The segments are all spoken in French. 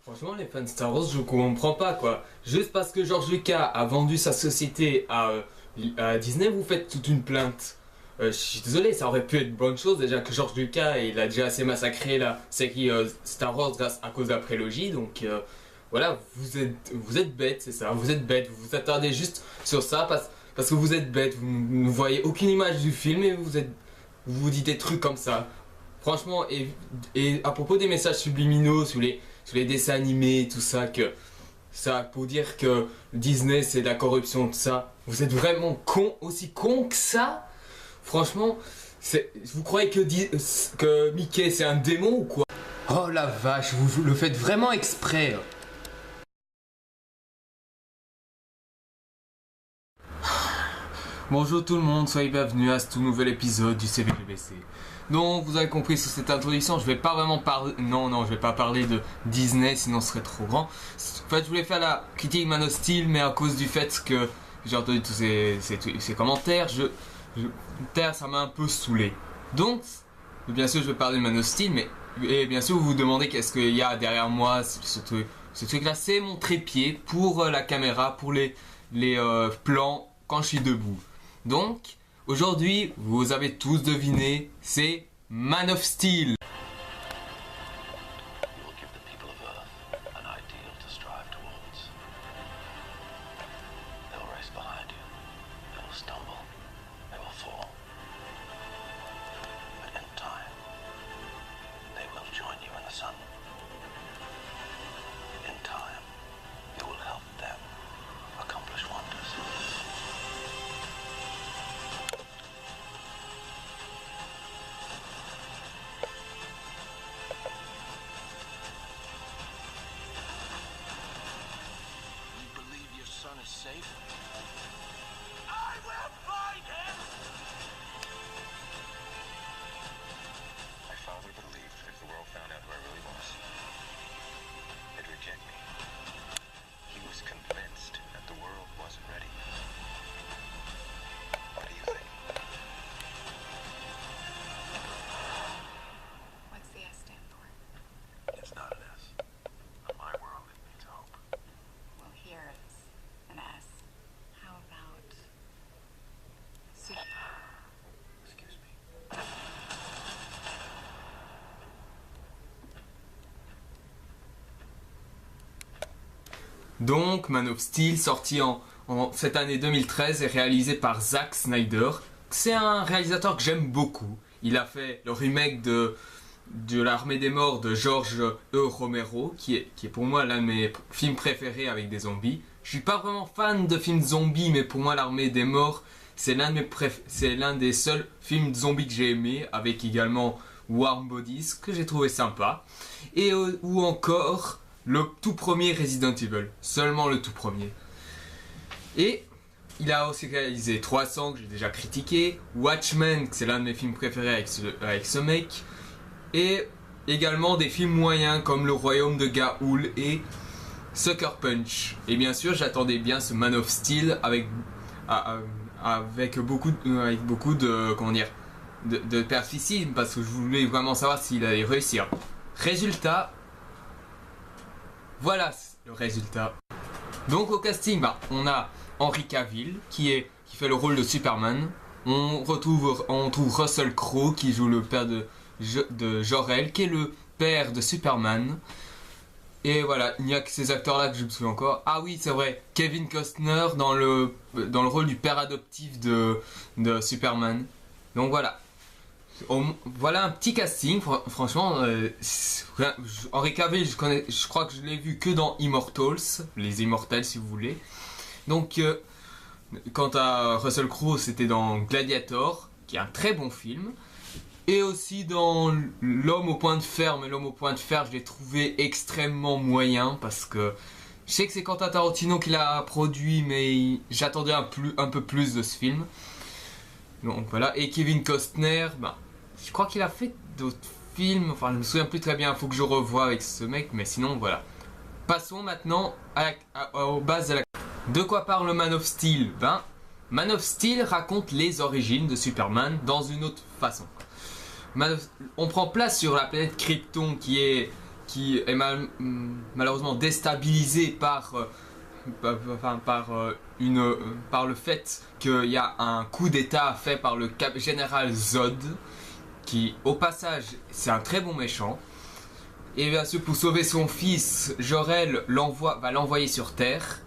Franchement, les fans de Star Wars, je comprends pas quoi. Juste parce que George Lucas a vendu sa société à Disney, vous faites toute une plainte. Je suis désolé, ça aurait pu être bonne chose déjà que George Lucas il a déjà assez massacré la série Star Wars à cause de la prélogie. Donc voilà, vous êtes bête, c'est ça. Vous êtes bête, vous vous attardez juste sur ça parce que vous êtes bête. Vous ne voyez aucune image du film et vous dites des trucs comme ça. Franchement, et à propos des messages subliminaux sur les dessins animés, tout ça, ça pour dire que Disney c'est de la corruption, tout ça, vous êtes vraiment con, aussi con que ça? Franchement, vous croyez que Mickey c'est un démon ou quoi? Oh la vache, vous le faites vraiment exprès. Bonjour tout le monde, soyez bienvenus à ce tout nouvel épisode du CVGBC. Donc vous avez compris sur cette introduction, je vais pas vraiment parler, non, je vais pas parler de Disney sinon ce serait trop grand. En fait je voulais faire la critique Man of Steel mais à cause du fait que j'ai entendu tous ces commentaires, ça m'a un peu saoulé. Donc bien sûr je vais parler de Man of Steel et bien sûr vous vous demandez qu'est-ce qu'il y a derrière moi, ce truc là c'est mon trépied pour la caméra, pour les plans quand je suis debout. Donc, aujourd'hui, vous avez tous deviné, c'est Man of Steel. Safe. I will find him! My father believed if the world found out who I really was, they'd reject me. He was convinced that the world wasn't ready. What do you think? What's the S stand for? It's not an S. On my world, it means hope. Well, here is an S. How about super? Excuse me. Donc, Man of Steel, sorti en cette année 2013 et réalisé par Zack Snyder. C'est un réalisateur que j'aime beaucoup. Il a fait le remake de l'Armée des Morts de George E. Romero, qui est pour moi l'un de mes films préférés avec des zombies. Je suis pas vraiment fan de films zombies, mais pour moi l'Armée des Morts, c'est l'un des seuls films zombies que j'ai aimé, avec également Warm Bodies, que j'ai trouvé sympa. Ou encore le tout premier Resident Evil, seulement le tout premier. Et il a aussi réalisé 300, que j'ai déjà critiqué, Watchmen, que c'est l'un de mes films préférés avec ce mec, et également des films moyens comme Le Royaume de Ga'Hoole et Sucker Punch. Et bien sûr, j'attendais bien ce Man of Steel avec beaucoup de comment dire, de perfectionnisme, parce que je voulais vraiment savoir s'il allait réussir. Résultat, voilà le résultat. Donc au casting, on a Henry Cavill qui fait le rôle de Superman. On trouve Russell Crowe qui joue le père de Jor-El, qui est le père de Superman. Et voilà, il n'y a que ces acteurs-là que je me souviens encore. Ah oui, c'est vrai, Kevin Costner dans le rôle du père adoptif de Superman. Donc voilà. Voilà un petit casting, franchement. Henry Cavill, je crois que je l'ai vu que dans Immortals, les Immortels si vous voulez. Donc, quant à Russell Crowe, c'était dans Gladiator, qui est un très bon film. Et aussi dans L'Homme au point de fer, mais L'Homme au point de fer, je l'ai trouvé extrêmement moyen parce que je sais que c'est Quentin Tarantino qui l'a produit, mais j'attendais un peu plus de ce film. Donc voilà, et Kevin Costner, je crois qu'il a fait d'autres films, enfin je me souviens plus très bien, il faut que je revoie avec ce mec, mais sinon voilà. Passons maintenant aux bases de la... De quoi parle Man of Steel? Man of Steel raconte les origines de Superman dans une autre façon. On prend place sur la planète Krypton qui est qui est malheureusement déstabilisé par par le fait qu'il y a un coup d'état fait par le général Zod, qui au passage c'est un très bon méchant. Et bien sûr, pour sauver son fils, Jor-El va l'envoyer sur Terre.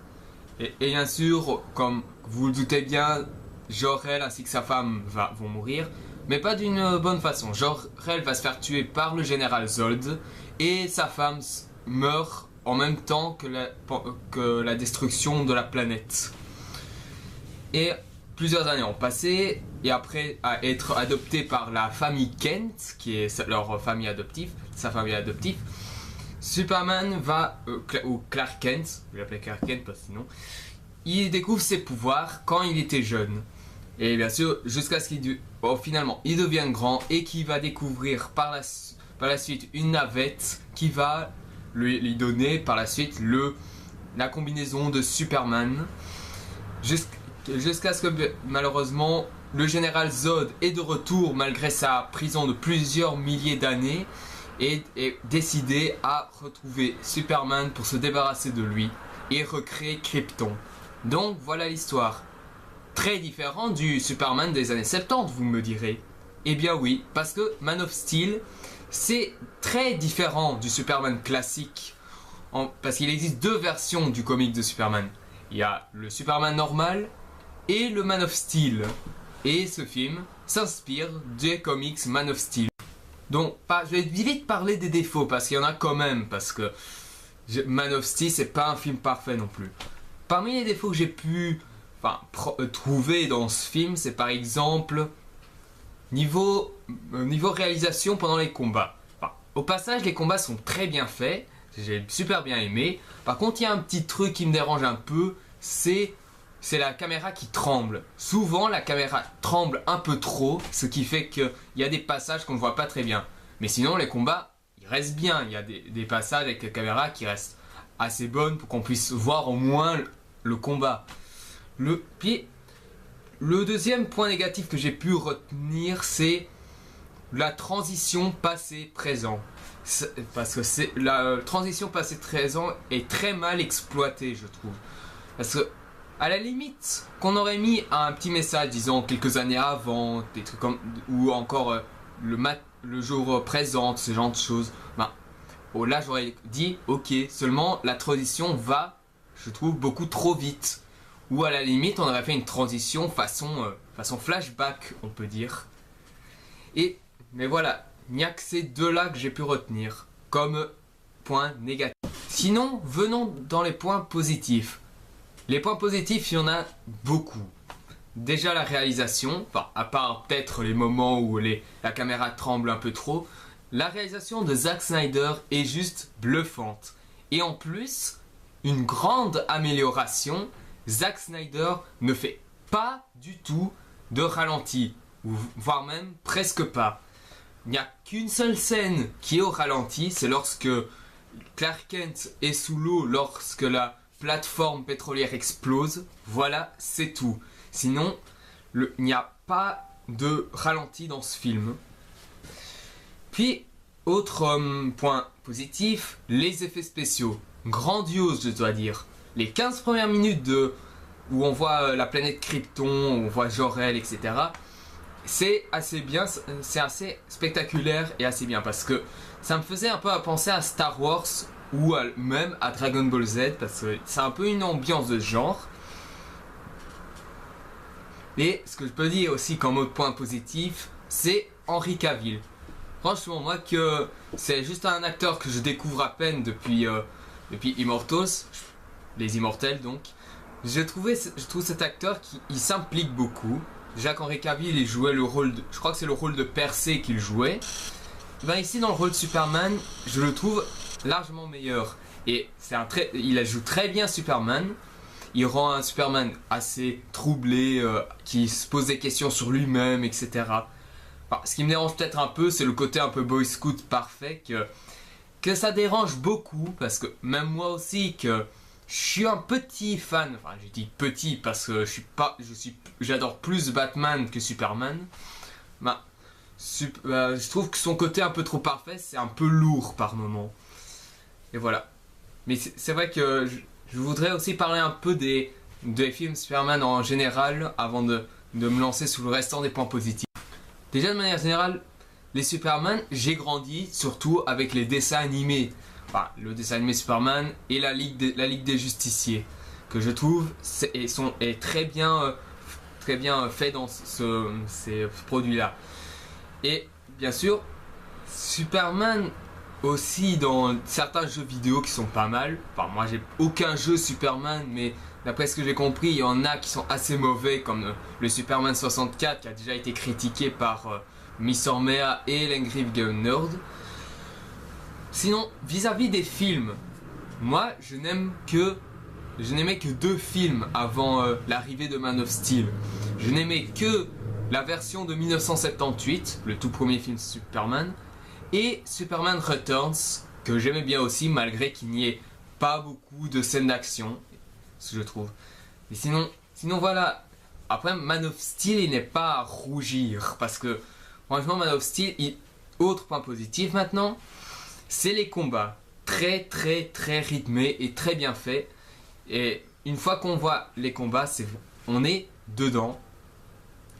Et bien sûr, comme vous le doutez bien, Jor-El ainsi que sa femme vont mourir. Mais pas d'une bonne façon. Jor-El va se faire tuer par le général Zod. Et sa femme meurt en même temps que la destruction de la planète. Et plusieurs années ont passé. Et après à être adopté par la famille Kent, qui est leur famille adoptive, sa famille adoptive, Superman va, ou Clark Kent, je l'appelle Clark Kent parce que sinon, il découvre ses pouvoirs quand il était jeune. Et bien sûr, jusqu'à ce qu'il finalement il devient grand et qu'il va découvrir par la suite une navette qui va lui donner par la suite la combinaison de Superman. Jusqu'à ce que malheureusement le général Zod est de retour malgré sa prison de plusieurs milliers d'années et est décidé à retrouver Superman pour se débarrasser de lui et recréer Krypton. Donc voilà l'histoire. Très différent du Superman des années 70, vous me direz. Eh bien oui, parce que Man of Steel, c'est très différent du Superman classique. Parce qu'il existe deux versions du comic de Superman. Il y a le Superman normal et le Man of Steel. Et ce film s'inspire des comics Man of Steel. Donc, je vais vite parler des défauts, parce qu'il y en a quand même, parce que Man of Steel, c'est pas un film parfait non plus. Parmi les défauts que j'ai pu trouver dans ce film, c'est par exemple niveau réalisation pendant les combats. Au passage, les combats sont très bien faits, j'ai super bien aimé. Par contre, il y a un petit truc qui me dérange un peu, c'est la caméra qui tremble. Souvent, la caméra tremble un peu trop, ce qui fait qu'il y a des passages qu'on ne voit pas très bien. Mais sinon, les combats, ils restent bien. Il y a des passages avec la caméra qui restent assez bonnes pour qu'on puisse voir au moins le combat. Puis, le deuxième point négatif que j'ai pu retenir, c'est la transition passé-présent. Parce que la transition passé-présent est très mal exploitée, je trouve. Parce que à la limite, qu'on aurait mis un petit message disant quelques années avant, des trucs comme, ou encore le jour présent, ce genre de choses, là j'aurais dit ok, seulement la transition va, je trouve, beaucoup trop vite. Ou à la limite, on aurait fait une transition façon flashback, on peut dire. Mais voilà, il n'y a que ces deux-là que j'ai pu retenir comme point négatif. Sinon, venons dans les points positifs. Les points positifs, il y en a beaucoup. Déjà la réalisation, à part peut-être les moments où la caméra tremble un peu trop, la réalisation de Zack Snyder est juste bluffante. Et en plus, une grande amélioration, Zack Snyder ne fait pas du tout de ralenti, voire même presque pas. Il n'y a qu'une seule scène qui est au ralenti, c'est lorsque Clark Kent est sous l'eau, lorsque la plateforme pétrolière explose. Voilà, c'est tout. Sinon, il n'y a pas de ralenti dans ce film. Puis, autre point positif, les effets spéciaux. Grandiose, je dois dire. Les 15 premières minutes où on voit la planète Krypton, on voit Jor-El, etc. C'est assez bien, c'est assez spectaculaire et assez bien parce que ça me faisait un peu penser à Star Wars ou même à Dragon Ball Z parce que c'est un peu une ambiance de ce genre. Et ce que je peux dire aussi comme autre point positif, c'est Henry Cavill. Franchement, moi que c'est juste un acteur que je découvre à peine depuis Immortals, les Immortels donc. Je trouve cet acteur qui s'implique beaucoup. Jacques-Henri Cavill, il jouait le rôle je crois que c'est le rôle de Percé qu'il jouait. Ici dans le rôle de Superman, je le trouve largement meilleur. Et il joue très bien Superman. Il rend un Superman assez troublé, qui se pose des questions sur lui-même, etc. Ce qui me dérange peut-être un peu, c'est le côté un peu Boy Scout parfait que ça dérange beaucoup. Parce que même moi aussi, que je suis un petit fan, enfin je dis petit parce que j'adore plus Batman que Superman. Je trouve que son côté un peu trop parfait, c'est un peu lourd par moment. Et voilà. Mais c'est vrai que je voudrais aussi parler un peu des films Superman en général avant de me lancer sur le restant des points positifs. Déjà de manière générale, les Superman, j'ai grandi surtout avec les dessins animés. Enfin, le dessin animé Superman et la Ligue des Justiciers, que je trouve est très bien fait dans ces produits-là. Et bien sûr, Superman aussi dans certains jeux vidéo qui sont pas mal. Enfin, moi j'ai aucun jeu Superman, mais d'après ce que j'ai compris, il y en a qui sont assez mauvais, comme le Superman 64 qui a déjà été critiqué par Miss Ormea et l'Angry Game Nerd. Sinon, vis-à-vis des films, moi je n'aimais que 2 films avant l'arrivée de Man of Steel. Je n'aimais que la version de 1978, le tout premier film Superman, et Superman Returns, que j'aimais bien aussi, malgré qu'il n'y ait pas beaucoup de scènes d'action, je trouve. Mais sinon voilà. Après, Man of Steel, il n'est pas à rougir, parce que franchement, Man of Steel, autre point positif maintenant, c'est les combats. Très rythmés et très bien faits. Et une fois qu'on voit les combats, on est dedans.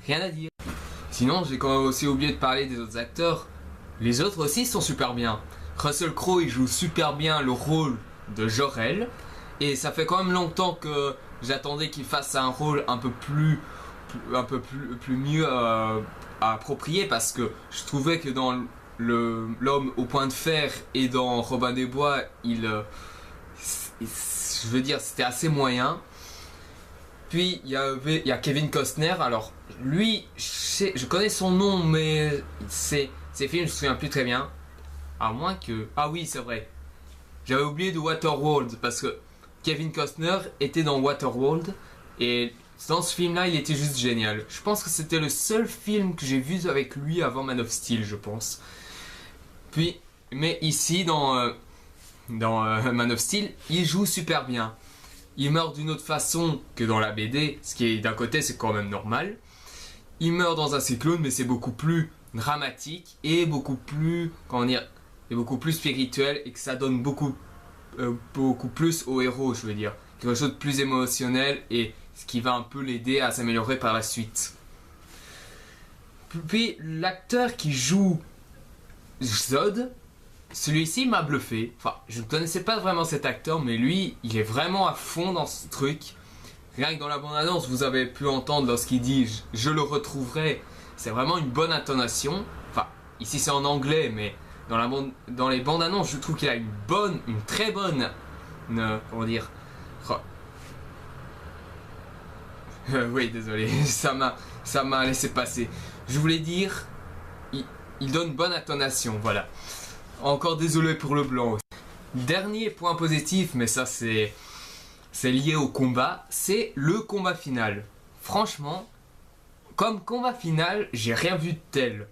Rien à dire. Sinon, j'ai quand même aussi oublié de parler des autres acteurs. Les autres aussi sont super bien. Russell Crowe, il joue super bien le rôle de Jor-El. Et ça fait quand même longtemps que j'attendais qu'il fasse un rôle un peu plus mieux approprié, parce que je trouvais que dans l'homme au point de fer et dans Robin des Bois, je veux dire, c'était assez moyen. Puis il y a Kevin Costner. Alors lui, je connais son nom, mais ses films je me souviens plus très bien. À moins que... Ah oui, c'est vrai. J'avais oublié de Waterworld, parce que Kevin Costner était dans Waterworld, et dans ce film-là, il était juste génial. Je pense que c'était le seul film que j'ai vu avec lui avant Man of Steel, je pense. Puis, mais ici, dans Man of Steel, il joue super bien. Il meurt d'une autre façon que dans la BD, ce qui est d'un côté, c'est quand même normal. Il meurt dans un cyclone, mais c'est beaucoup plus dramatique et beaucoup plus, beaucoup plus spirituel, et que ça donne beaucoup plus au héros, je veux dire. Quelque chose de plus émotionnel, et ce qui va un peu l'aider à s'améliorer par la suite. Puis l'acteur qui joue Zod, celui-ci m'a bluffé. Enfin, je ne connaissais pas vraiment cet acteur, mais lui, il est vraiment à fond dans ce truc. Rien que dans la bande-annonce, vous avez pu entendre lorsqu'il dit « je le retrouverai », c'est vraiment une bonne intonation. Enfin, ici c'est en anglais, mais dans les bandes-annonces, je trouve qu'il a une très bonne... comment dire... oui, désolé, ça m'a laissé passer. Je voulais dire, il donne bonne intonation, voilà. Encore désolé pour le blanc. Dernier point positif, mais ça c'est lié au combat, c'est le combat final. Franchement, comme combat final, j'ai rien vu de tel.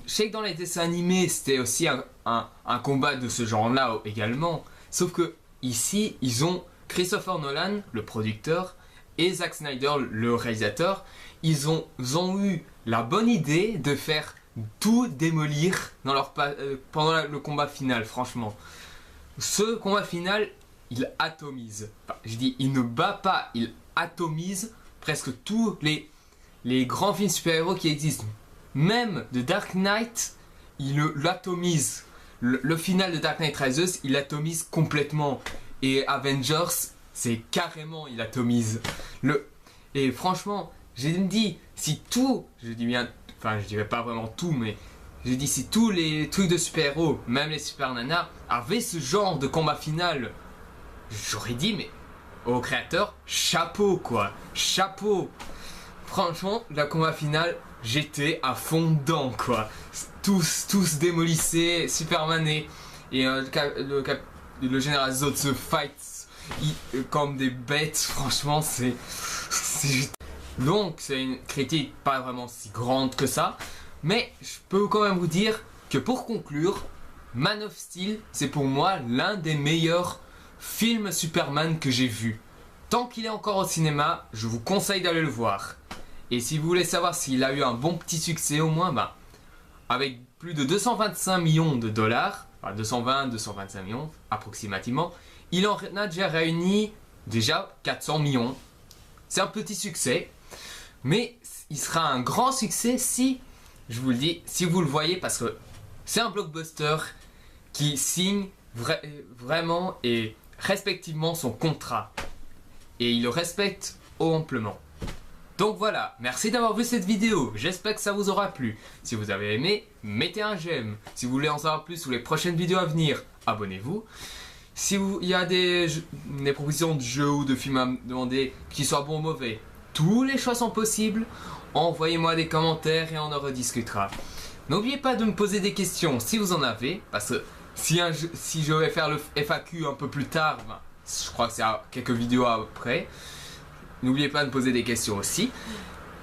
Je sais que dans les dessins animés, c'était aussi un combat de ce genre-là également. Sauf que ici, ils ont Christopher Nolan, le producteur, et Zack Snyder, le réalisateur. Ils ont eu la bonne idée de faire tout démolir pendant le combat final, franchement. Ce combat final, il atomise. Enfin, je dis, il ne bat pas, il atomise presque tous les grands films super-héros qui existent. Même The Dark Knight, il l'atomise. Le final de Dark Knight Rises, il l'atomise complètement. Et Avengers, c'est carrément, il atomise. Et franchement, j'ai dit, si tout, je dis bien, enfin je dirais pas vraiment tout, mais je dis si tous les trucs de super-héros, même les super nanas, avaient ce genre de combat final, j'aurais dit, mais au créateur, chapeau quoi, chapeau. Franchement, le combat final, j'étais à fond dedans quoi. Tous démolissaient, Superman et le général Zod se fight comme des bêtes. Franchement, c'est donc c'est une critique pas vraiment si grande que ça, mais je peux quand même vous dire que pour conclure, Man of Steel, c'est pour moi l'un des meilleurs films Superman que j'ai vu. Tant qu'il est encore au cinéma, je vous conseille d'aller le voir. Et si vous voulez savoir s'il a eu un bon petit succès au moins, avec plus de 225 millions de dollars, enfin 220-225 millions approximativement. Il en a déjà réuni déjà 400 millions. C'est un petit succès, mais il sera un grand succès si, je vous le dis, si vous le voyez, parce que c'est un blockbuster qui signe vraiment et respectivement son contrat. Et il le respecte amplement. Donc voilà, merci d'avoir vu cette vidéo, j'espère que ça vous aura plu. Si vous avez aimé, mettez un j'aime. Si vous voulez en savoir plus sur les prochaines vidéos à venir, abonnez-vous. Si il y a des propositions de jeux ou de films à me demander, qu'ils soient bons ou mauvais, tous les choix sont possibles. Envoyez-moi des commentaires et on en rediscutera. N'oubliez pas de me poser des questions si vous en avez, parce que si je vais faire le FAQ un peu plus tard, ben, je crois que c'est quelques vidéos après. N'oubliez pas de me poser des questions aussi.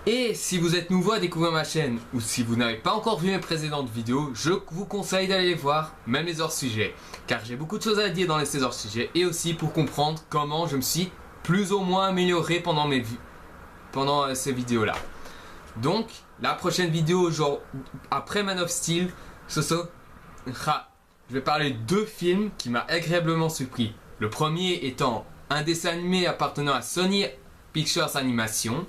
Et si vous êtes nouveau à découvrir ma chaîne, ou si vous n'avez pas encore vu mes précédentes vidéos, je vous conseille d'aller les voir, même les hors-sujets. Car j'ai beaucoup de choses à dire dans ces hors-sujets, et aussi pour comprendre comment je me suis plus ou moins amélioré pendant ces vidéos-là. Donc, la prochaine vidéo, genre après Man of Steel, ce sera... Je vais parler de 2 films qui m'ont agréablement surpris. Le premier étant un dessin animé appartenant à Sony Pictures Animation.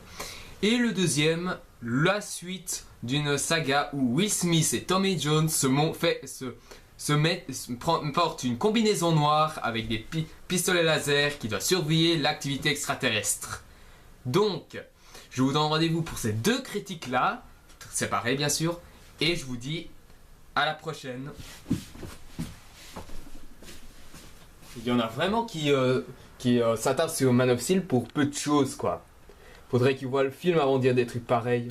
Et le deuxième, la suite d'une saga où Will Smith et Tommy Jones portent une combinaison noire avec des pistolets laser qui doivent surveiller l'activité extraterrestre. Donc, je vous donne rendez-vous pour ces 2 critiques-là, séparées bien sûr, et je vous dis à la prochaine. Il y en a vraiment qui s'attardent sur Man of Steel pour peu de choses, quoi. Faudrait qu'ils voient le film avant de dire des trucs pareils.